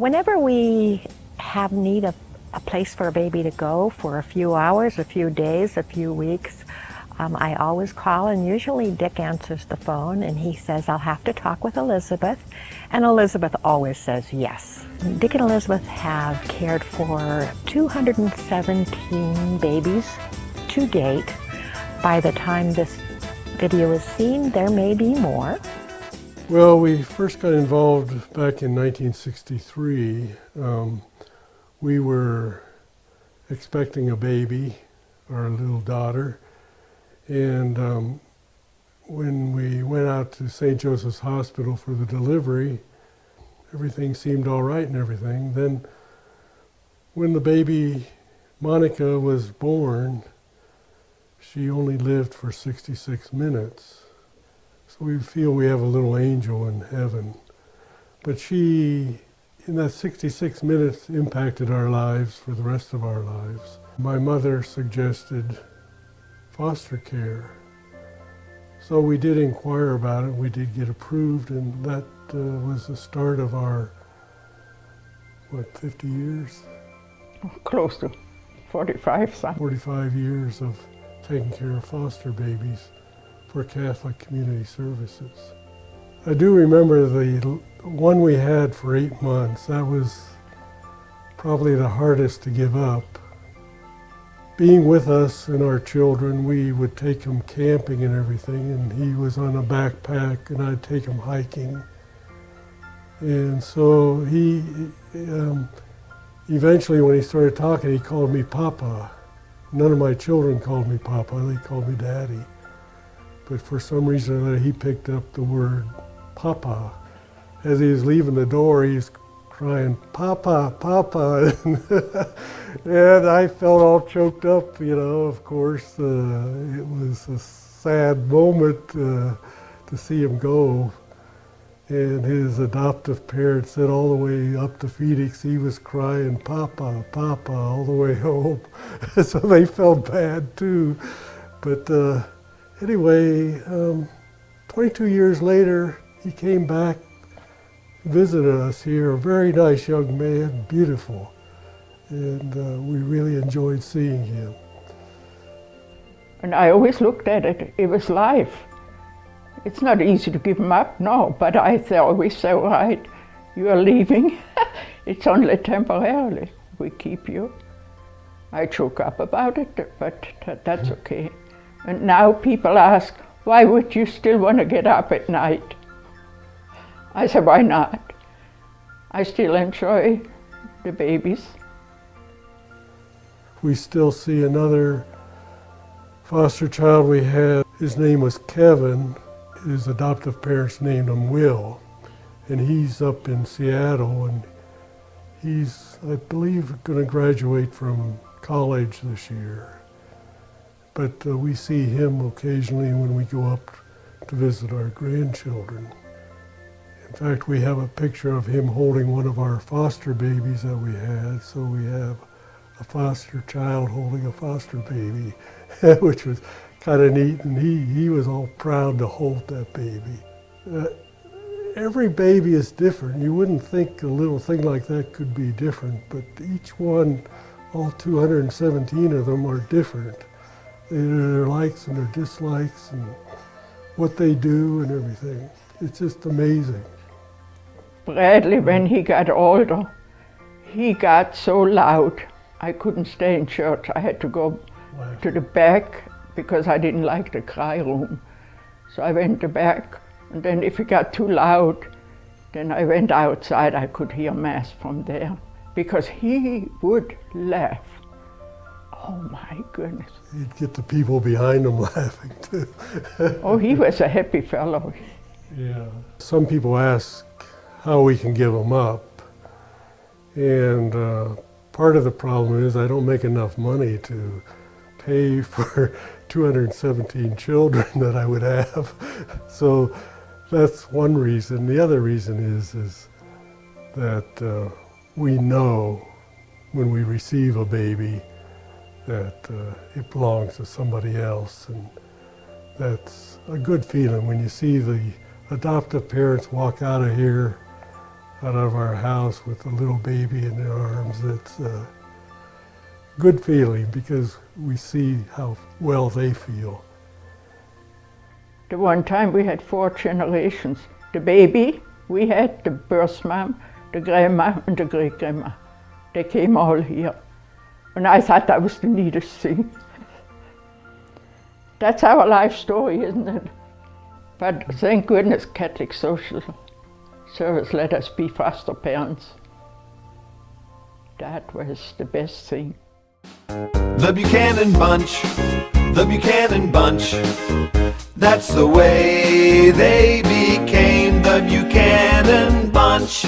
Whenever we have need of a place for a baby to go for a few hours, a few days, a few weeks, I always call, and usually Dick answers the phone and he says, I'll have to talk with Elizabeth. And Elizabeth always says yes. Dick and Elizabeth have cared for 217 babies to date. By the time this video is seen, there may be more. Well, we first got involved back in 1963. We were expecting a baby, our little daughter, and when we went out to St. Joseph's Hospital for the delivery, everything seemed all right and everything. Then when the baby Monica was born, she only lived for 66 minutes. So we feel we have a little angel in heaven. But she, in that 66 minutes, impacted our lives for the rest of our lives. My mother suggested foster care. So we did inquire about it, we did get approved, and that was the start of our, 50 years? Close to 45 something. 45 years of taking care of foster babies for Catholic Community Services. I do remember the one we had for 8 months. That was probably the hardest to give up. Being with us and our children, we would take him camping and everything, and he was on a backpack and I'd take him hiking. And so he, eventually when he started talking, he called me Papa. None of my children called me Papa, they called me Daddy. But for some reason or other, he picked up the word Papa. As he was leaving the door, he was crying, Papa, Papa. And I felt all choked up, of course. It was a sad moment to see him go. And his adoptive parents said all the way up to Phoenix, he was crying, Papa, Papa, all the way home. So they felt bad too. But anyway, 22 years later, he came back, visited us here, a very nice young man, beautiful. And we really enjoyed seeing him. And I always looked at it, it was life. It's not easy to give him up, no, but I always say, all right, you are leaving. It's only temporarily. We keep you. I choke up about it, but that's okay. And now people ask, why would you still want to get up at night? I said, why not? I still enjoy the babies. We still see another foster child we had. His name was Kevin. His adoptive parents named him Will. And he's up in Seattle, and he's, I believe, going to graduate from college this year. But we see him occasionally when we go up to visit our grandchildren. In fact, we have a picture of him holding one of our foster babies that we had. So we have a foster child holding a foster baby, which was kind of neat, and he was all proud to hold that baby. Every baby is different. You wouldn't think a little thing like that could be different, but each one, all 217 of them are different. Their likes and their dislikes and what they do and everything. It's just amazing. Bradley, when he got older, he got so loud, I couldn't stay in church. I had to go to the back because I didn't like the cry room. So I went to the back, and then if it got too loud, then I went outside. I could hear Mass from there because he would laugh. Oh my goodness. He'd get the people behind him laughing too. Oh, he was a happy fellow. Yeah. Some people ask how we can give him up. And part of the problem is I don't make enough money to pay for 217 children that I would have. So that's one reason. The other reason is that we know when we receive a baby that it belongs to somebody else, and that's a good feeling when you see the adoptive parents walk out of here out of our house with a little baby in their arms. It's a good feeling because we see how well they feel. The one time we had 4 generations. The baby we had, the birth mom, the grandma and the great-grandma. They came all here. And I thought that was the neatest thing. That's our life story, isn't it? But thank goodness Catholic Social Service let us be foster parents. That was the best thing. The Buchanan Bunch, the Buchanan Bunch. That's the way they became the Buchanan Bunch.